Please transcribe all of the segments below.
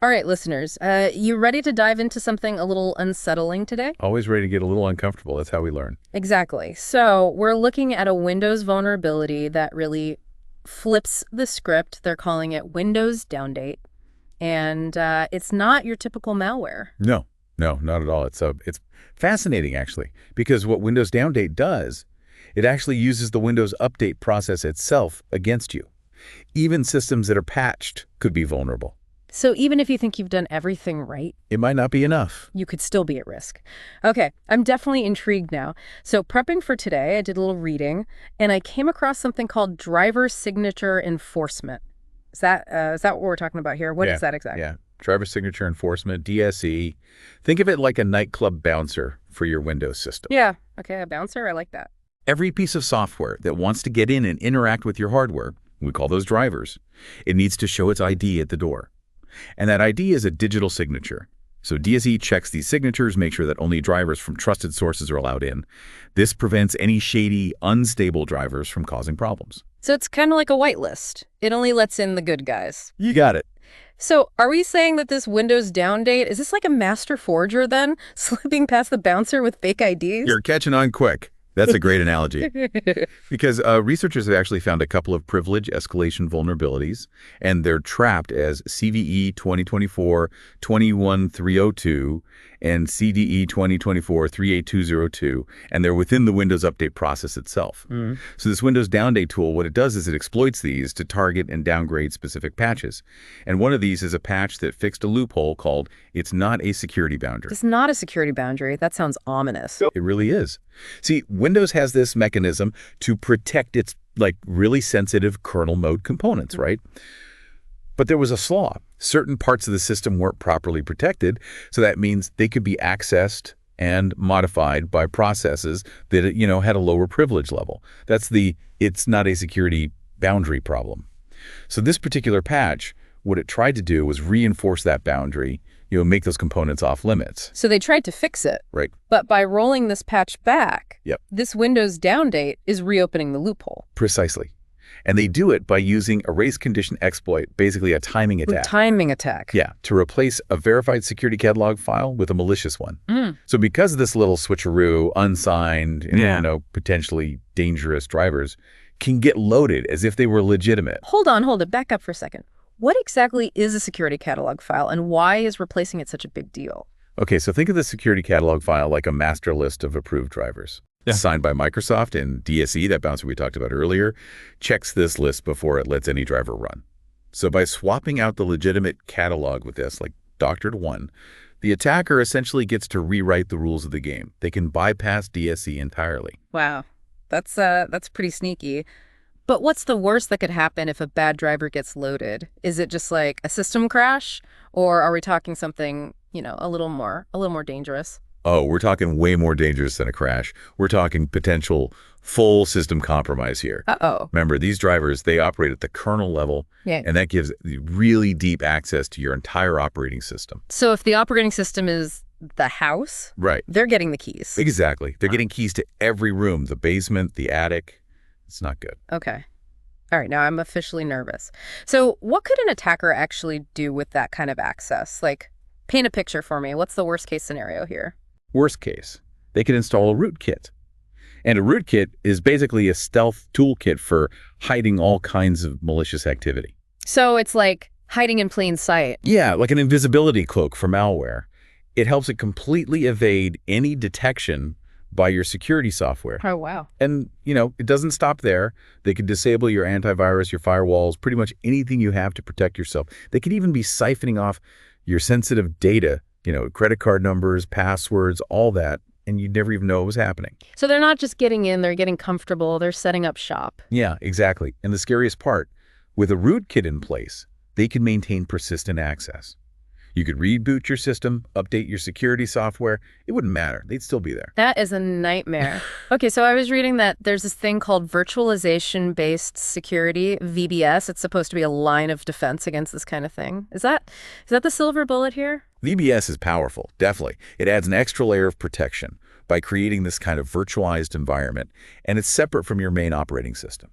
All right, listeners, you ready to dive into something a little unsettling today? Always ready to get a little uncomfortable. That's how we learn. Exactly. So we're looking at a Windows vulnerability that really flips the script. They're calling it Windows Downdate. And it's not your typical malware. No, not at all. It's fascinating, actually, because what Windows Downdate does, it actually uses the Windows Update process itself against you. Even systems that are patched could be vulnerable. So even if you think you've done everything right, It might not be enough. you could still be at risk. Okay, I'm definitely intrigued now. So prepping for today, I did a little reading, and I came across something called driver signature enforcement. Is that what we're talking about here? What is that exactly? Yeah. Driver signature enforcement, DSE. Think of it like a nightclub bouncer for your Windows system. Yeah, okay, a bouncer, I like that. Every piece of software that wants to get in and interact with your hardware, we call those drivers, it needs to show its ID at the door. And that ID is a digital signature. So DSE checks these signatures, make sure that only drivers from trusted sources are allowed in. This prevents any shady, unstable drivers from causing problems. So it's kind of like a whitelist. It only lets in the good guys. You got it. So are we saying that this Windows Downdate, is this like a master forger then? Slipping past the bouncer with fake IDs? You're catching on quick. That's a great analogy. Because researchers have actually found a couple of privilege escalation vulnerabilities, and they're trapped as CVE 2024-21302 and CDE 2024-38202, and they're within the Windows Update process itself. So this Windows Downdate tool, what it does is it exploits these to target and downgrade specific patches. And one of these is a patch that fixed a loophole called It's Not a Security Boundary. It's not a security boundary. That sounds ominous. It really is. See, Windows has this mechanism to protect its really sensitive kernel mode components, right? But there was a flaw. Certain parts of the system weren't properly protected, so that means they could be accessed and modified by processes that, had a lower privilege level. That's it's not a security boundary problem. So this particular patch, what it tried to do was reinforce that boundary, make those components off limits. So they tried to fix it. Right. But by rolling this patch back, Yep. this Windows Downdate is reopening the loophole. Precisely. And they do it by using a race condition exploit, basically a timing attack. Timing attack. Yeah, to replace a verified security catalog file with a malicious one. So because of this little switcheroo, unsigned, potentially dangerous drivers can get loaded as if they were legitimate. Hold it. Back up for a second. What exactly is a security catalog file, and why is replacing it such a big deal? Okay, so think of the security catalog file like a master list of approved drivers. Yeah. Signed by Microsoft, and DSE, that bouncer we talked about earlier, checks this list before it lets any driver run. So by swapping out the legitimate catalog with this, like doctored one, the attacker essentially gets to rewrite the rules of the game. They can bypass DSE entirely. Wow, that's pretty sneaky. But what's the worst that could happen if a bad driver gets loaded? Is it just like a system crash, or are we talking something, a little more dangerous? Oh, we're talking way more dangerous than a crash. We're talking potential full system compromise here. Uh-oh. Remember, these drivers, they operate at the kernel level, and that gives really deep access to your entire operating system. So if the operating system is the house, right, they're getting the keys. Exactly. They're getting keys to every room, the basement, the attic. It's not good. Okay. All right, now I'm officially nervous. So what could an attacker actually do with that kind of access? Like, paint a picture for me. What's the worst case scenario here? Worst case, they could install a rootkit. And a rootkit is basically a stealth toolkit for hiding all kinds of malicious activity. So it's like hiding in plain sight. Yeah, like an invisibility cloak for malware. It helps it completely evade any detection by your security software. Oh, wow. And, it doesn't stop there. They could disable your antivirus, your firewalls, pretty much anything you have to protect yourself. They could even be siphoning off your sensitive data, credit card numbers, passwords, all that, and you'd never even know it was happening. So they're not just getting in, they're getting comfortable, they're setting up shop. Yeah, exactly. And the scariest part, with a rootkit in place, they can maintain persistent access. You could reboot your system, update your security software. It wouldn't matter. They'd still be there. That is a nightmare. Okay, so I was reading that there's this thing called virtualization-based security, VBS. It's supposed to be a line of defense against this kind of thing. Is that the silver bullet here? VBS is powerful, definitely. It adds an extra layer of protection by creating this kind of virtualized environment, and it's separate from your main operating system.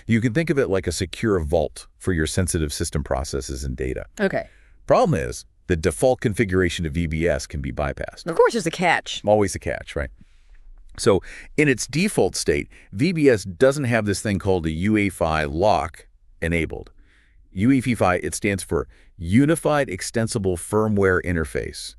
You can think of it like a secure vault for your sensitive system processes and data. Okay. Problem is, the default configuration of VBS can be bypassed. Of course, there's a catch. Always a catch, right? So in its default state, VBS doesn't have this thing called a UEFI lock enabled. UEFI, it stands for Unified Extensible Firmware Interface.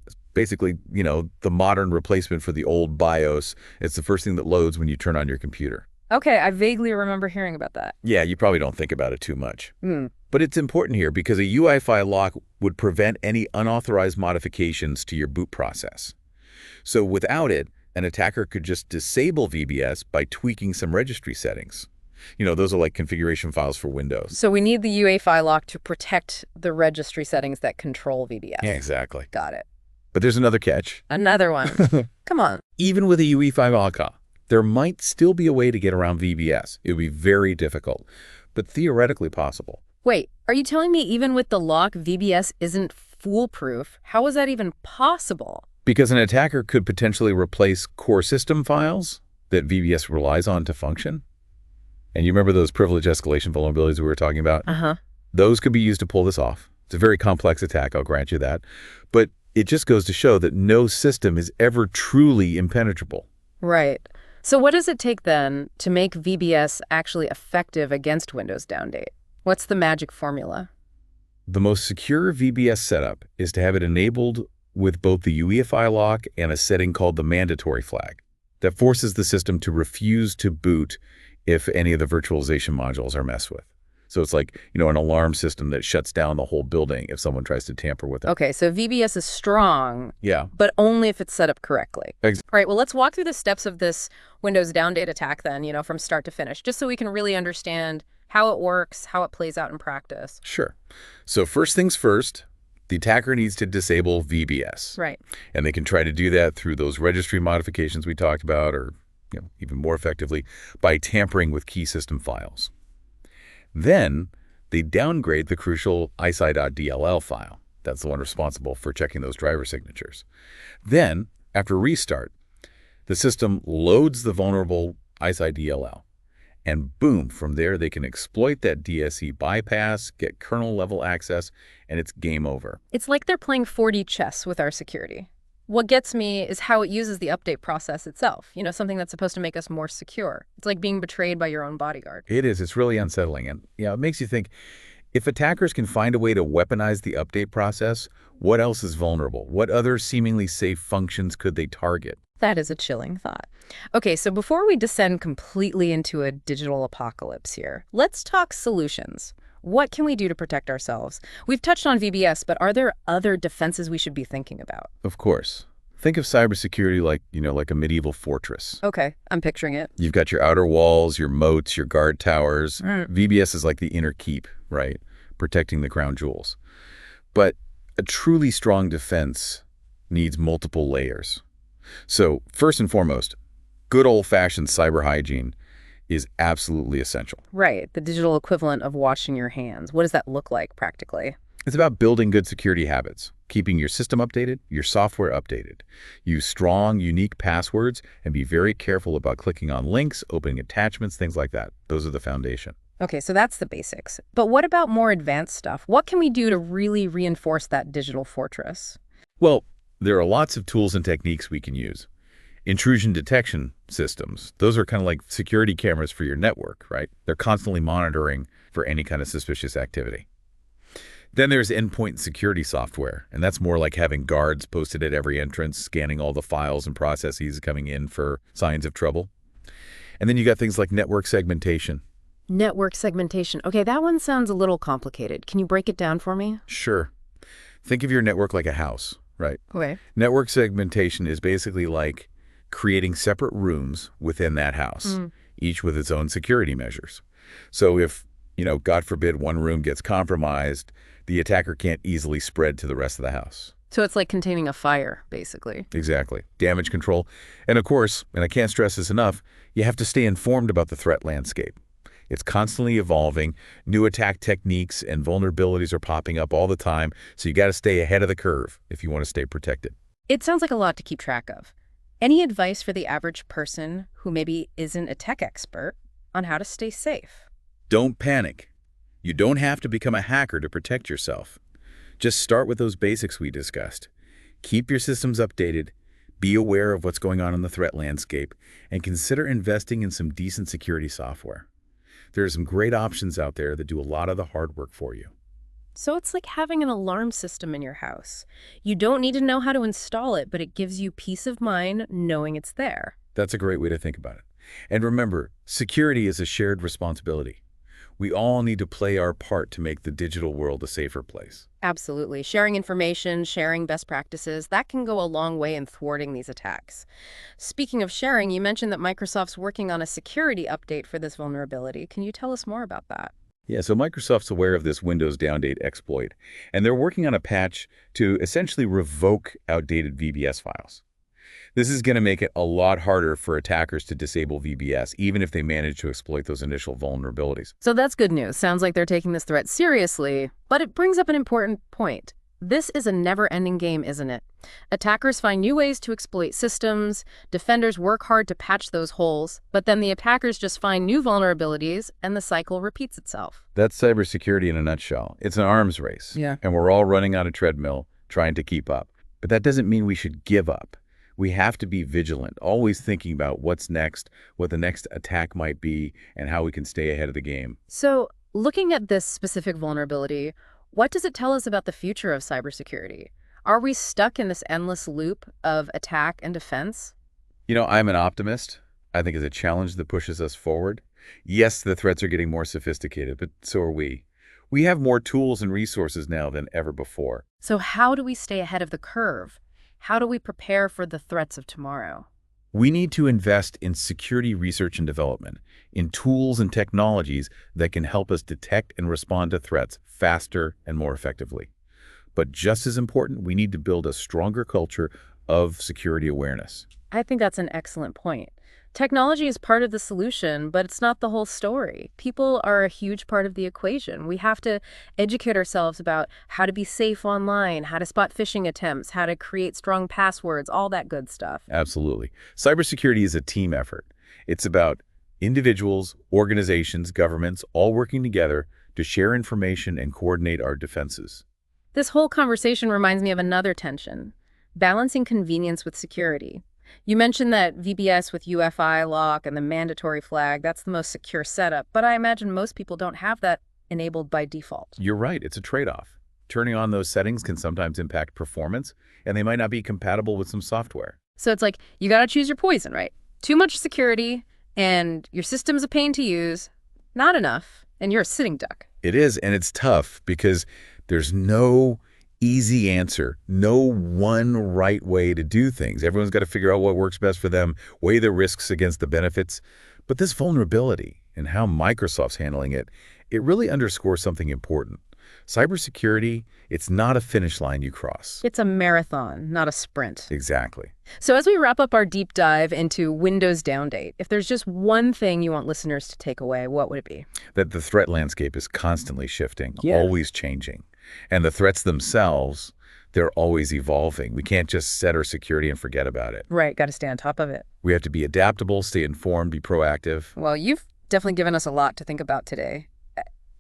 It's basically, the modern replacement for the old BIOS. It's the first thing that loads when you turn on your computer. Okay, I vaguely remember hearing about that. Yeah, you probably don't think about it too much. Hmm. But it's important here because a UEFI lock would prevent any unauthorized modifications to your boot process. So without it, an attacker could just disable VBS by tweaking some registry settings. Those are like configuration files for Windows. So we need the UEFI lock to protect the registry settings that control VBS. Yeah, exactly. Got it. But there's another catch. Another one. Come on. Even with a UEFI lock, there might still be a way to get around VBS. It would be very difficult, but theoretically possible. Wait, are you telling me even with the lock, VBS isn't foolproof? How is that even possible? Because an attacker could potentially replace core system files that VBS relies on to function. And you remember those privilege escalation vulnerabilities we were talking about? Uh-huh. Those could be used to pull this off. It's a very complex attack, I'll grant you that. But it just goes to show that no system is ever truly impenetrable. Right. So what does it take then to make VBS actually effective against Windows Downgrade? What's the magic formula? The most secure VBS setup is to have it enabled with both the UEFI lock and a setting called the mandatory flag that forces the system to refuse to boot if any of the virtualization modules are messed with. So it's like, an alarm system that shuts down the whole building if someone tries to tamper with it. Okay, so VBS is strong, Yeah. but only if it's set up correctly. All Ex- right, well, let's walk through the steps of this Windows Downgrade attack then, from start to finish, just so we can really understand how it works, how it plays out in practice. Sure. So first things first, the attacker needs to disable VBS. Right. And they can try to do that through those registry modifications we talked about, or even more effectively, by tampering with key system files. Then they downgrade the crucial ISI.dll file. That's the one responsible for checking those driver signatures. Then, after restart, the system loads the vulnerable ISI.dll. And boom, from there they can exploit that DSE bypass, get kernel-level access, and it's game over. It's like they're playing 4D chess with our security. What gets me is how it uses the update process itself, something that's supposed to make us more secure. It's like being betrayed by your own bodyguard. It is. It's really unsettling. And it makes you think, if attackers can find a way to weaponize the update process, what else is vulnerable? What other seemingly safe functions could they target? That is a chilling thought. Okay, so before we descend completely into a digital apocalypse here, let's talk solutions. What can we do to protect ourselves? We've touched on VBS, but are there other defenses we should be thinking about? Of course. Think of cybersecurity like a medieval fortress. Okay, I'm picturing it. You've got your outer walls, your moats, your guard towers. Mm. VBS is like the inner keep, right? Protecting the crown jewels. But a truly strong defense needs multiple layers. So first and foremost, good old-fashioned cyber hygiene is absolutely essential. Right, the digital equivalent of washing your hands. What does that look like practically? It's about building good security habits, keeping your system updated, your software updated. Use strong, unique passwords, and be very careful about clicking on links, opening attachments, things like that. Those are the foundation. Okay, so that's the basics. But what about more advanced stuff? What can we do to really reinforce that digital fortress? Well, there are lots of tools and techniques we can use. Intrusion detection systems, those are kind of like security cameras for your network, right? They're constantly monitoring for any kind of suspicious activity. Then there's endpoint security software, and that's more like having guards posted at every entrance, scanning all the files and processes coming in for signs of trouble. And then you got things like network segmentation. Network segmentation. Okay, that one sounds a little complicated. Can you break it down for me? Sure. Think of your network like a house, right? Okay. Network segmentation is basically like creating separate rooms within that house, each with its own security measures. So if, God forbid, one room gets compromised, the attacker can't easily spread to the rest of the house. So it's like containing a fire, basically. Exactly. Damage control. And of course, and I can't stress this enough, you have to stay informed about the threat landscape. It's constantly evolving. New attack techniques and vulnerabilities are popping up all the time, so you got to stay ahead of the curve if you want to stay protected. It sounds like a lot to keep track of. Any advice for the average person who maybe isn't a tech expert on how to stay safe? Don't panic. You don't have to become a hacker to protect yourself. Just start with those basics we discussed. Keep your systems updated, be aware of what's going on in the threat landscape, and consider investing in some decent security software. There are some great options out there that do a lot of the hard work for you. So it's like having an alarm system in your house. You don't need to know how to install it, but it gives you peace of mind knowing it's there. That's a great way to think about it. And remember, security is a shared responsibility. We all need to play our part to make the digital world a safer place. Absolutely. Sharing information, sharing best practices, that can go a long way in thwarting these attacks. Speaking of sharing, you mentioned that Microsoft's working on a security update for this vulnerability. Can you tell us more about that? Yeah, so Microsoft's aware of this Windows Downgrade exploit, and they're working on a patch to essentially revoke outdated VBS files. This is going to make it a lot harder for attackers to disable VBS, even if they manage to exploit those initial vulnerabilities. So that's good news. Sounds like they're taking this threat seriously, but it brings up an important point. This is a never-ending game, isn't it? Attackers find new ways to exploit systems, defenders work hard to patch those holes, but then the attackers just find new vulnerabilities and the cycle repeats itself. That's cybersecurity in a nutshell. It's an arms race. Yeah. And we're all running on a treadmill trying to keep up. But that doesn't mean we should give up. We have to be vigilant, always thinking about what's next, what the next attack might be, and how we can stay ahead of the game. So, looking at this specific vulnerability, what does it tell us about the future of cybersecurity? Are we stuck in this endless loop of attack and defense? You know, I'm an optimist. I think it's a challenge that pushes us forward. Yes, the threats are getting more sophisticated, but so are we. We have more tools and resources now than ever before. So how do we stay ahead of the curve? How do we prepare for the threats of tomorrow? We need to invest in security research and development, in tools and technologies that can help us detect and respond to threats faster and more effectively. But just as important, we need to build a stronger culture of security awareness. I think that's an excellent point. Technology is part of the solution, but it's not the whole story. People are a huge part of the equation. We have to educate ourselves about how to be safe online, how to spot phishing attempts, how to create strong passwords, all that good stuff. Absolutely. Cybersecurity is a team effort. It's about individuals, organizations, governments, all working together to share information and coordinate our defenses. This whole conversation reminds me of another tension, balancing convenience with security. You mentioned that VBS with UFI lock and the mandatory flag, that's the most secure setup, but I imagine most people don't have that enabled by default. You're right, it's a trade-off. Turning on those settings can sometimes impact performance, and they might not be compatible with some software. So it's like, you gotta choose your poison, right? Too much security, and your system's a pain to use. Not enough, and you're a sitting duck. It is, and it's tough because there's no easy answer, no one right way to do things. Everyone's got to figure out what works best for them, weigh the risks against the benefits. But this vulnerability and how Microsoft's handling it, it really underscores something important. Cybersecurity, it's not a finish line you cross. It's a marathon, not a sprint. Exactly. So as we wrap up our deep dive into Windows Downgrade, if there's just one thing you want listeners to take away, what would it be? That the threat landscape is constantly shifting, Yeah. always changing. And the threats themselves, they're always evolving. We can't just set our security and forget about it. Right, got to stay on top of it. We have to be adaptable, stay informed, be proactive. Well, you've definitely given us a lot to think about today.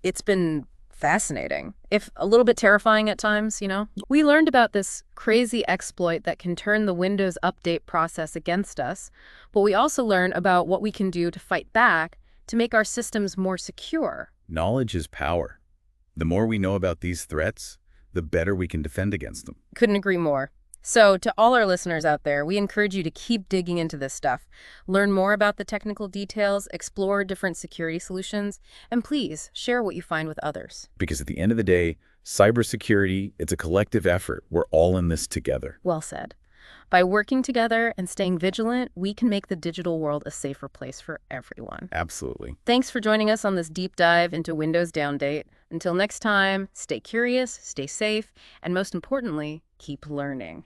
It's been fascinating, if a little bit terrifying at times, you know? We learned about this crazy exploit that can turn the Windows update process against us, but we also learned about what we can do to fight back to make our systems more secure. Knowledge is power. The more we know about these threats, the better we can defend against them. Couldn't agree more. So to all our listeners out there, we encourage you to keep digging into this stuff. Learn more about the technical details, explore different security solutions, and please share what you find with others. Because at the end of the day, cybersecurity, it's a collective effort. We're all in this together. Well said. By working together and staying vigilant, we can make the digital world a safer place for everyone. Absolutely. Thanks for joining us on this deep dive into Windows Downgrade. Until next time, stay curious, stay safe, and most importantly, keep learning.